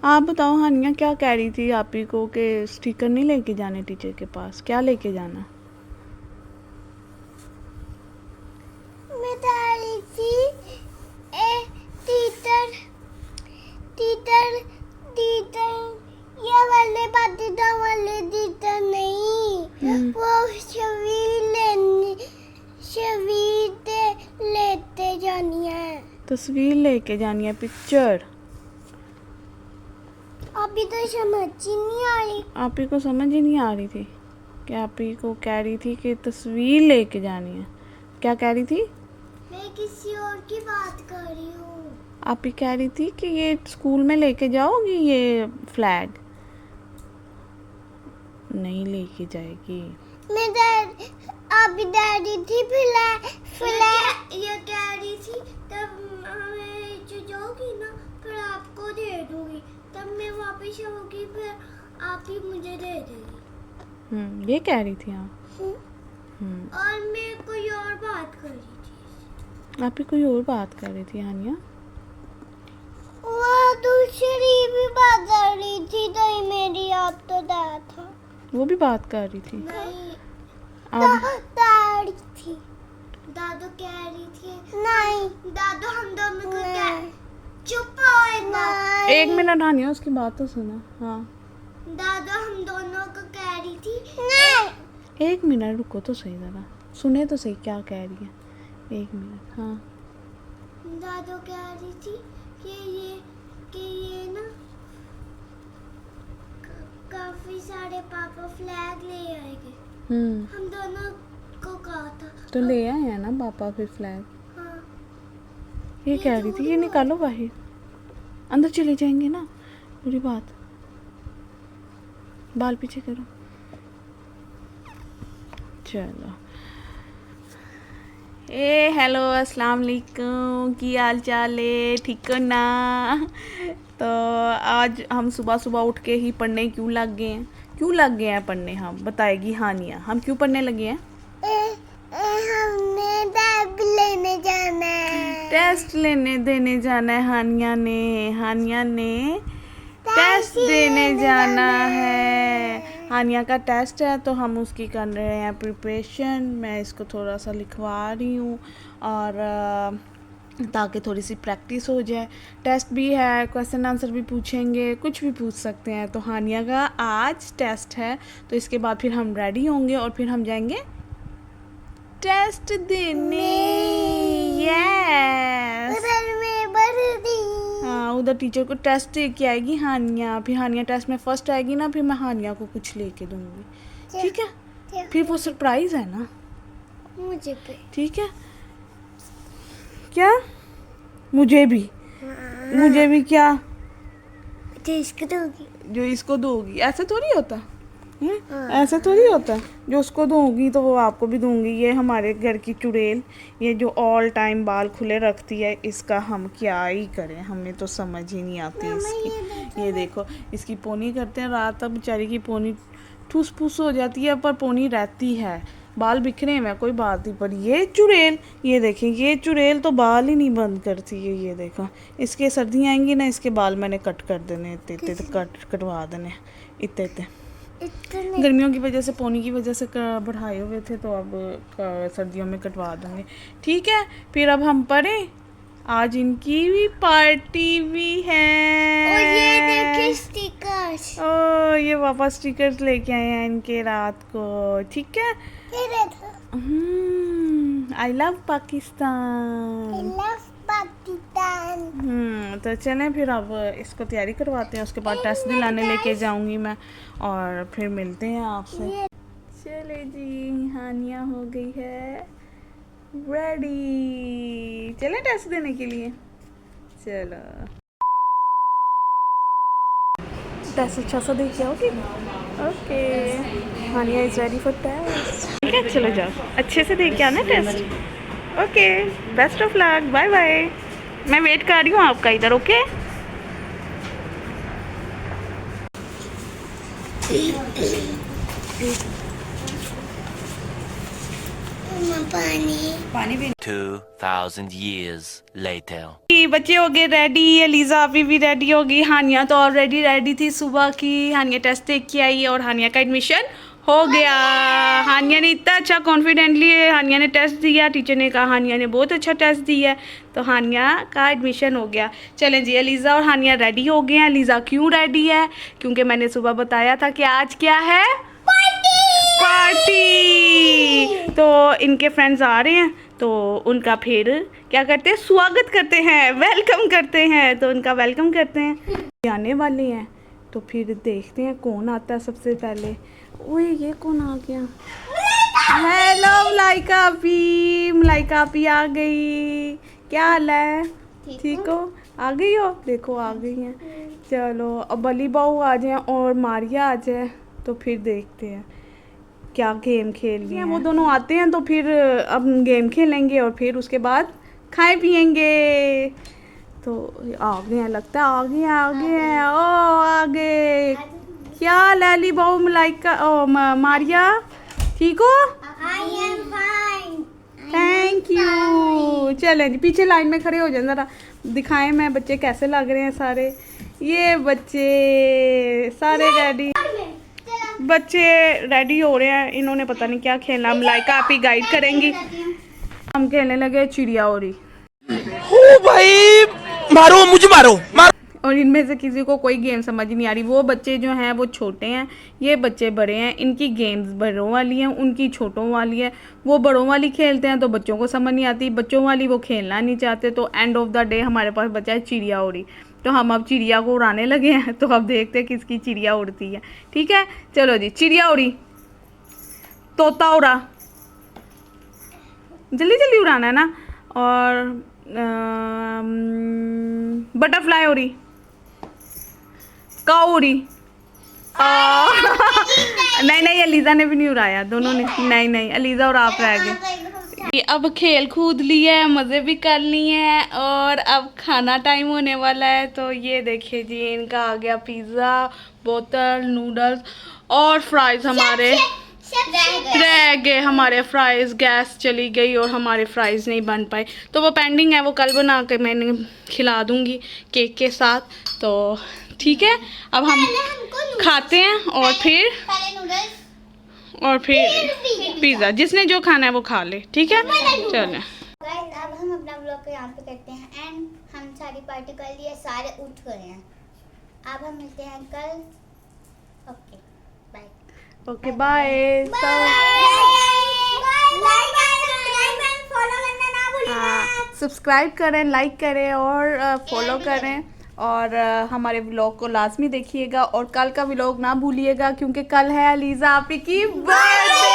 आप बताओ हानिया, क्या कह रही थी आप ही को कि स्टिकर नहीं लेके जाने टीचर के पास, क्या लेके जाना? मैं कह रही थी टीचर टीचर टीचर ये वाले पाटीदार वाले टीचर नहीं, वो छवि लेते जानी है, तस्वीर लेके जानी है, पिक्चर। अभी तो समझ ही नहीं आ रही। आप ही को समझ ही नहीं आ रही थी कि आप ही को कह रही थी कि तस्वीर लेके जानी है। क्या कह रही थी? मैं किसी और की बात कर रही हूँ। आप ही कह रही थी कि ये स्कूल में लेके जाओगी, ये फ्लैग नहीं लेके जाएगी। मैं अभी डैडी थी फ्लैग ये कह रही थी, तब मैं जो जाऊंगी ना फिर आपको दे दूंगी, तब मैं वापस आऊंगी फिर आप ही मुझे दे देगी। ये कह रही थी आप। और मैं कोई और बात कर रही थी। आप ही कोई और बात कर रही थी हानिया। वो दूसरी भी बात कर रही थी, तो ये मेरी आप तो दादा था। वो भी बात कर रही थी? नहीं, आप दादी थी। दादू कह रही थी नहीं, दादू हम दोनों को क्या चुप हो एक मिनट हानिया, उसकी बात तो सुना। हाँ, दादू हम दोनों को कह रही थी नहीं। एक मिनट रुको तो सही, ज़रा सुने तो सही क्या कह रही है। एक मिनट। हाँ, दादू कह रही थी कि ये ना काफी सारे पापा फ्लैग ले आएंगे। हम दोनों को कहा था तो ले आए हैं ना पापा फिर फ्लैग। हाँ। ये कह रही थी ये निकालो बाहर, अंदर चले जाएंगे ना। बुरी बात, बाल पीछे करो। चलो, हेलो अस्सलाम वालेकुम, की हाल चाल है, ठीक हो ना? तो आज हम सुबह सुबह उठ के ही पढ़ने क्यों लग गए हैं पढ़ने, हम बताएगी हानिया। हम क्यों पढ़ने लगे हैं? हमने टेस्ट देने जाना है। हानिया ने टेस्ट देने जाना है। हानिया का टेस्ट है तो हम उसकी कर रहे हैं प्रिपरेशन। मैं इसको थोड़ा सा लिखवा रही हूँ और ताकि थोड़ी सी प्रैक्टिस हो जाए। टेस्ट भी है, क्वेश्चन आंसर भी पूछेंगे, कुछ भी पूछ सकते हैं। तो हानिया का आज टेस्ट है, तो इसके बाद फिर हम रेडी होंगे और फिर हम जाएंगे टेस्ट देने। यस, हाँ, उधर टीचर को टेस्ट दे के आएगी हानिया। फिर हानिया टेस्ट में फर्स्ट आएगी ना, फिर मैं हानिया को कुछ लेके दूंगी। ठीक है? फिर वो सरप्राइज है ना मुझे भी। ठीक है? क्या मुझे भी क्या? जो इसको दोगी, ऐसे थोड़ी होता है। ऐसा थोड़ी होता है, जो उसको दूंगी तो वो आपको भी दूंगी। ये हमारे घर की चुड़ैल, ये जो ऑल टाइम बाल खुले रखती है, इसका हम क्या ही करें, हमें तो समझ ही नहीं आती इसकी। ये देखो, इसकी पोनी करते हैं रात तक, बेचारी की पोनी ठूस फूस हो जाती है, पर पोनी रहती है। बाल बिखरे हैं, कोई बात नहीं, पर ये चुड़ैल, ये देखें, ये चुड़ैल तो बाल ही नहीं बंद करती है। ये देखो, इसके सर्दियाँ आएंगी ना, इसके बाल मैंने कट कर देने, इतने कटवा देने, इतने गर्मियों की वजह से, पोनी की वजह से बढ़ाए हुए थे, तो अब सर्दियों में कटवा देंगे। ठीक है? फिर अब हम पढ़ें। आज इनकी भी पार्टी भी है। और ये देखिए स्टिकर्स। ओ, ये वापस स्टिकर्स लेके आए हैं इनके रात को। ठीक है? I love Pakistan. तो चलें फिर, अब इसको तैयारी करवाते हैं, उसके बाद टेस्ट दिलाने लेके जाऊंगी मैं, और फिर मिलते हैं आपसे। चले जी, हानिया हो गई है रेडी, चले टेस्ट देने के लिए। चलो, टेस्ट अच्छा सा दे के आओगे? Okay, Haniya is ready for test. ठीक है, चलो जाओ, अच्छे से दे के आना test. Okay, best of luck, bye bye. मैं वेट कर रही हूँ आपका इधर। ओके, पानी पानी भी 2,000 years later. बच्चे हो गए रेडी, एलिजा अभी भी रेडी हो गई, हानिया तो ऑलरेडी रेडी थी सुबह की। हानिया टेस्ट देख के आई और हानिया का एडमिशन हो गया। हानिया ने इतना अच्छा कॉन्फिडेंटली हानिया ने टेस्ट दिया, टीचर ने कहा हानिया ने बहुत अच्छा टेस्ट दिया है, तो हानिया का एडमिशन हो गया। चलें जी, एलिजा और हानिया रेडी हो गए हैं। एलिजा क्यों रेडी है? क्योंकि मैंने सुबह बताया था कि आज क्या है, पार्टी। तो इनके फ्रेंड्स आ रहे हैं, तो उनका फिर क्या करते हैं, स्वागत करते हैं, वेलकम करते हैं। तो उनका वेलकम करते हैं, आने वाले हैं। तो फिर देखते हैं कौन आता है सबसे पहले। ओए ये कौन आ गया? हेलो मलाइका आपी, मलाइका आपी आ गई। क्या हाल है? ठीक हो? आ गई हो? देखो आ गई हैं। चलो अब अली बाऊ आ जाए और मारिया आ जाए, तो फिर देखते हैं क्या गेम खेलनी है। वो दोनों आते हैं तो फिर अब गेम खेलेंगे और फिर उसके बाद खाए पिएंगे। तो आ गए हैं, लगता है आ गए हैं। ओ आ गए। क्या लैली बाऊ, मलाइका ओ मारिया, ठीक हो? I am fine. Thank you. चलें जी, पीछे लाइन में खड़े हो जाए, ज़रा दिखाएं मैं बच्चे कैसे लग रहे हैं सारे। ये बच्चे सारे रेडी, बच्चे रेडी हो रहे हैं। इन्होंने पता नहीं क्या खेलना, मलाइका आप ही गाइड करेंगी। हम खेलने लगे चिड़िया उड़ी। ओ भाई मारो, मुझे मारो। और इनमें से किसी को कोई गेम समझ नहीं आ रही। वो बच्चे जो हैं वो छोटे हैं, ये बच्चे बड़े हैं। इनकी गेम्स बड़ों वाली हैं, उनकी छोटों वाली है। वो बड़ों वाली खेलते हैं तो बच्चों को समझ नहीं आती, बच्चों वाली वो खेलना नहीं चाहते। तो एंड ऑफ द डे हमारे पास बचा है चिड़िया उड़ी। तो हम अब चिड़िया को उड़ाने लगे हैं, तो अब देखते हैं किसकी चिड़िया उड़ती है। ठीक है, चलो जी, चिड़िया उड़ी, तोता उड़ा, जल्दी जल्दी उड़ाना है ना। और बटरफ्लाई उड़ी, काऊ उड़ी। नहीं अलीजा ने भी नहीं उड़ाया, दोनों ने नहीं अलीजा और आप रह गए। अब खेल कूद लिया है, मज़े भी कर लिए हैं और अब खाना टाइम होने वाला है। तो ये देखिए जी, इनका आ गया पिज़्ज़ा, बोतल, नूडल्स और फ्राइज़ हमारे रह गए। हमारे फ्राइज़, गैस चली गई और हमारे फ्राइज़ नहीं बन पाए, तो वो पेंडिंग है, वो कल बना के मैंने खिला दूँगी केक के साथ। तो ठीक है, अब हम खाते हैं और फिर पिज़्ज़ा, जिसने जो खाना है वो खा ले। ठीक है, चलें। अब हम अपना ब्लॉग को यहाँ पे करते हैं एंड हम सारी पार्टी कर लिए, सारे उठ गए हैं। अब हम मिलते हैं कल। Okay bye. Okay bye. Subscribe करें, लाइक करें और फॉलो करें। और हमारे व्लॉग को लाजमी देखिएगा और कल का व्लॉग ना भूलिएगा, क्योंकि कल है एलिजा आपी की बर्थडे।